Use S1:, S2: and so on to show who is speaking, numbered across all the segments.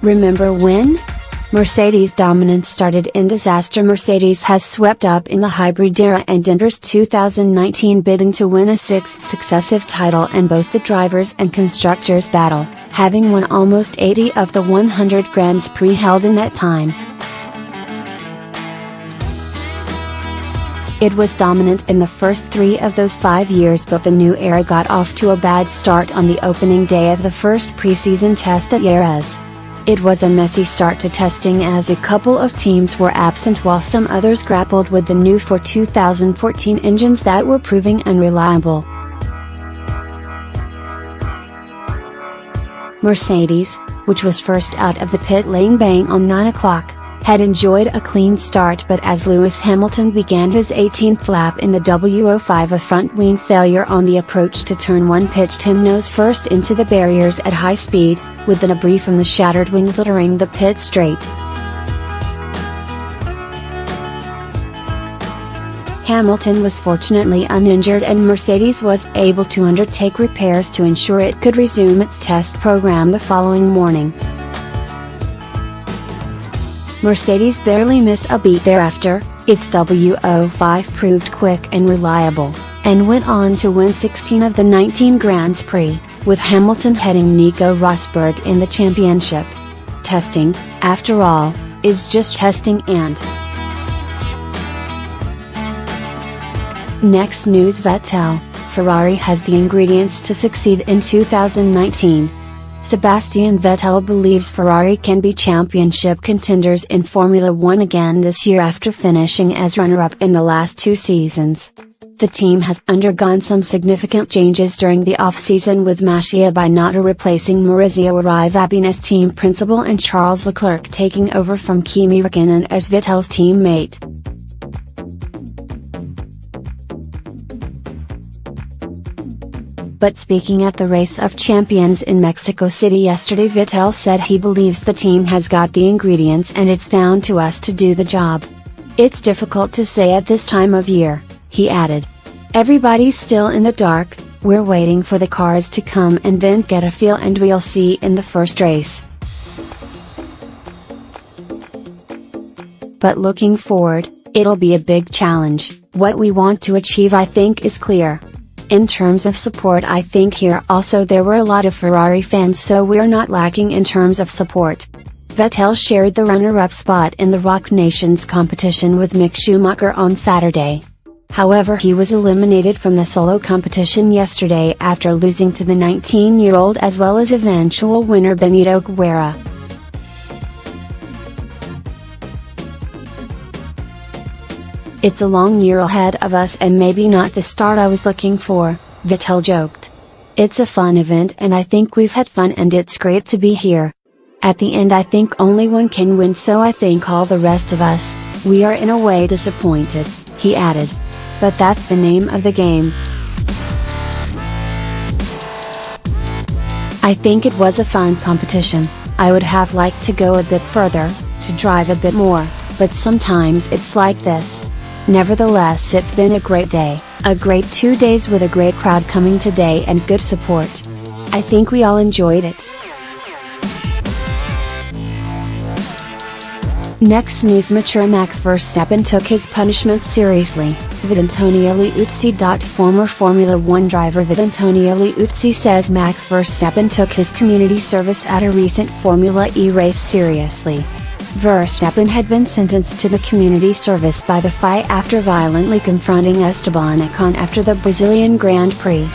S1: Remember when? Mercedes' dominance started in disaster. Mercedes has swept up in the hybrid era and enters 2019 bidding to win a sixth successive title in both the drivers' and constructors' battle, having won almost 80 of the 100 Grands Prix held in that time. It was dominant in the first 3 of those 5 years, but the new era got off to a bad start on the opening day of the first preseason test at Jerez. It was a messy start to testing as a couple of teams were absent while some others grappled with the new for 2014 engines that were proving unreliable. Mercedes, which was first out of the pit lane bang on 9 o'clock, had enjoyed a clean start, but as Lewis Hamilton began his 18th lap in the W05, a front wing failure on the approach to turn 1 pitched him nose first into the barriers at high speed, with the debris from the shattered wing littering the pit straight. Hamilton was fortunately uninjured and Mercedes was able to undertake repairs to ensure it could resume its test program the following morning. Mercedes barely missed a beat thereafter. Its W05 proved quick and reliable, and went on to win 16 of the 19 Grands Prix, with Hamilton heading Nico Rosberg in the championship. Testing, after all, is just testing. And next news: Vettel, Ferrari has the ingredients to succeed in 2019. Sebastian Vettel believes Ferrari can be championship contenders in Formula One again this year after finishing as runner-up in the last 2 seasons. The team has undergone some significant changes during the off-season, with Massia Binotto replacing Maurizio Arrivabene as team principal and Charles Leclerc taking over from Kimi Räikkönen as Vettel's teammate. But speaking at the Race of Champions in Mexico City yesterday, Vettel said he believes the team has got the ingredients and it's down to us to do the job. It's difficult to say at this time of year, he added. Everybody's still in the dark, we're waiting for the cars to come and then get a feel, and we'll see in the first race. But looking forward, it'll be a big challenge. What we want to achieve, I think, is clear. In terms of support, I think here also there were a lot of Ferrari fans, so we're not lacking in terms of support. Vettel shared the runner-up spot in the Rock Nations competition with Mick Schumacher on Saturday. However, he was eliminated from the solo competition yesterday after losing to the 19-year-old as well as eventual winner Benito Guerra. It's a long year ahead of us and maybe not the start I was looking for, Vettel joked. It's a fun event and I think we've had fun and it's great to be here. At the end I think only one can win, so I think all the rest of us, we are in a way disappointed, he added. But that's the name of the game. I think it was a fun competition. I would have liked to go a bit further, to drive a bit more, but sometimes it's like this. Nevertheless, it's been a great day, a great 2 days with a great crowd coming today and good support. I think we all enjoyed it. Next news: mature Max Verstappen took his punishment seriously. Antonio Liuzzi. Former Formula One driver Antonio Liuzzi says Max Verstappen took his community service at a recent Formula E race seriously. Verstappen had been sentenced to the community service by the FIA after violently confronting Esteban Ocon after the Brazilian Grand Prix.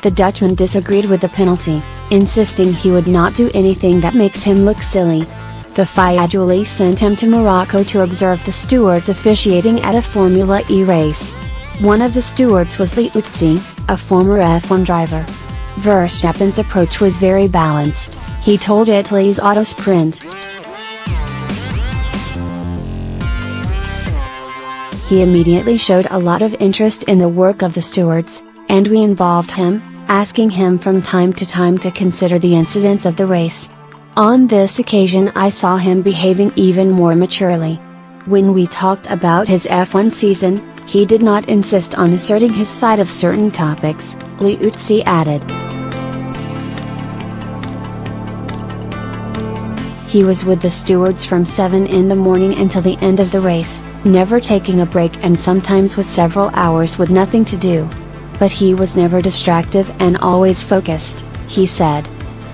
S1: The Dutchman disagreed with the penalty, insisting he would not do anything that makes him look silly. The FIA duly sent him to Morocco to observe the stewards officiating at a Formula E race. One of the stewards was Liuzzi, a former F1 driver. Verstappen's approach was very balanced, he told Italy's Autosprint. He immediately showed a lot of interest in the work of the stewards, and we involved him, asking him from time to time to consider the incidents of the race. On this occasion I saw him behaving even more maturely. When we talked about his F1 season, he did not insist on asserting his side of certain topics, Liuzzi added. He was with the stewards from 7 in the morning until the end of the race, never taking a break and sometimes with several hours with nothing to do. But he was never distracted and always focused, he said.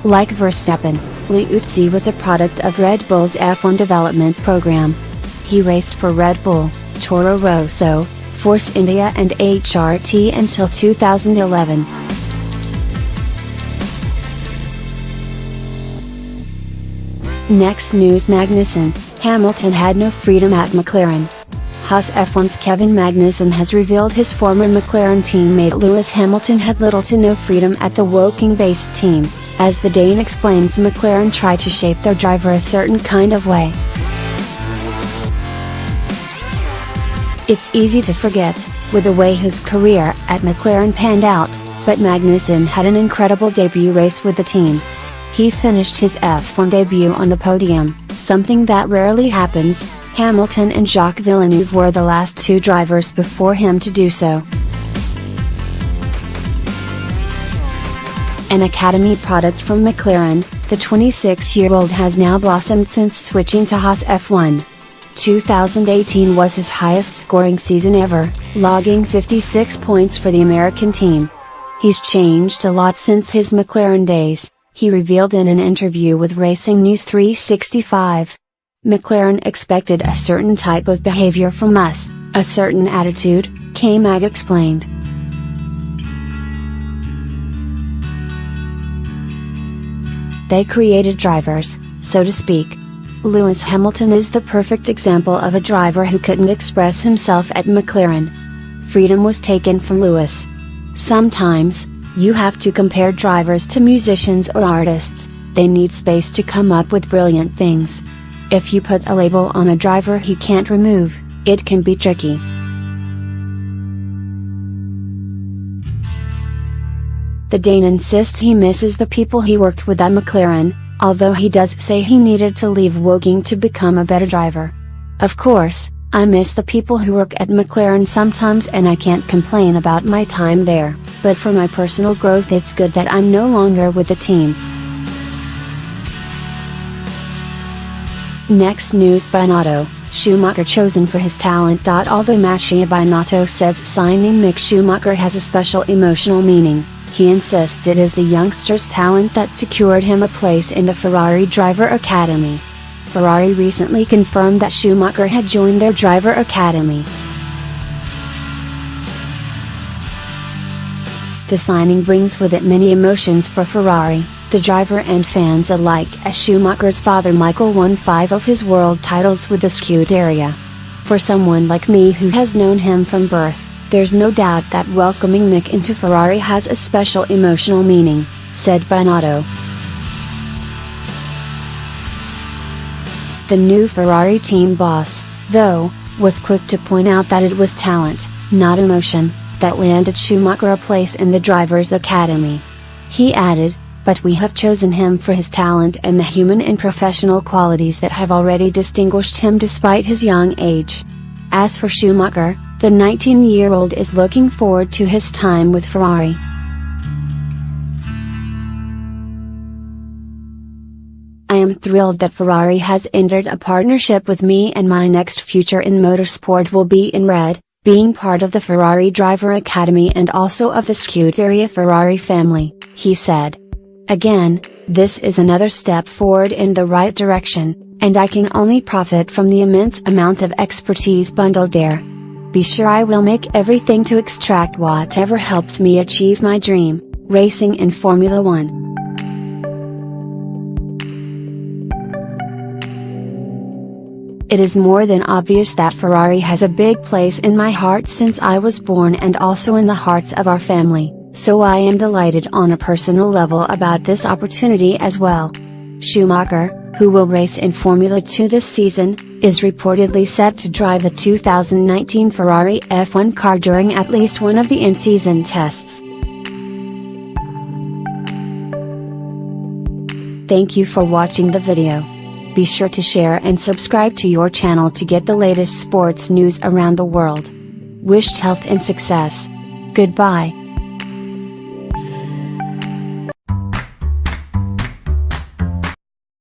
S1: Like Verstappen, Liuzzi was a product of Red Bull's F1 development program. He raced for Red Bull, Toro Rosso, Force India and HRT until 2011. Next news: Magnussen, Hamilton had no freedom at McLaren. Haas F1's Kevin Magnussen has revealed his former McLaren teammate Lewis Hamilton had little to no freedom at the Woking-based team. As the Dane explains, McLaren tried to shape their driver a certain kind of way. It's easy to forget, with the way his career at McLaren panned out, but Magnussen had an incredible debut race with the team. He finished his F1 debut on the podium, something that rarely happens. Hamilton and Jacques Villeneuve were the last two drivers before him to do so. An academy product from McLaren, the 26-year-old has now blossomed since switching to Haas F1. 2018 was his highest scoring season ever, logging 56 points for the American team. He's changed a lot since his McLaren days, he revealed in an interview with Racing News 365. McLaren expected a certain type of behavior from us, a certain attitude, K-Mag explained. They created drivers, so to speak. Lewis Hamilton is the perfect example of a driver who couldn't express himself at McLaren. Freedom was taken from Lewis. Sometimes, you have to compare drivers to musicians or artists, they need space to come up with brilliant things. If you put a label on a driver he can't remove, it can be tricky. The Dane insists he misses the people he worked with at McLaren, although he does say he needed to leave Woking to become a better driver. Of course, I miss the people who work at McLaren sometimes and I can't complain about my time there, but for my personal growth it's good that I'm no longer with the team. Next news: Binotto, Schumacher chosen for his talent. Although Mattia Binotto says signing Mick Schumacher has a special emotional meaning, he insists it is the youngster's talent that secured him a place in the Ferrari Driver Academy. Ferrari recently confirmed that Schumacher had joined their driver academy. The signing brings with it many emotions for Ferrari, the driver and fans alike, as Schumacher's father Michael won 5 of his world titles with the Scuderia. For someone like me who has known him from birth, there's no doubt that welcoming Mick into Ferrari has a special emotional meaning, said Binotto. The new Ferrari team boss, though, was quick to point out that it was talent, not emotion, that landed Schumacher a place in the Drivers' Academy. He added, "But we have chosen him for his talent and the human and professional qualities that have already distinguished him despite his young age." As for Schumacher, the 19-year-old is looking forward to his time with Ferrari. "I am thrilled that Ferrari has entered a partnership with me and my next future in motorsport will be in red, being part of the Ferrari Driver Academy and also of the Scuderia Ferrari family," he said. "Again, this is another step forward in the right direction, and I can only profit from the immense amount of expertise bundled there. Be sure I will make everything to extract whatever helps me achieve my dream, racing in Formula One." "It is more than obvious that Ferrari has a big place in my heart since I was born and also in the hearts of our family, so I am delighted on a personal level about this opportunity as well." Schumacher, who will race in Formula 2 this season, is reportedly set to drive the 2019 Ferrari F1 car during at least one of the in-season tests. Thank you for watching the video. Be sure to share and subscribe to your channel to get the latest sports news around the world. Wished health and success. Goodbye.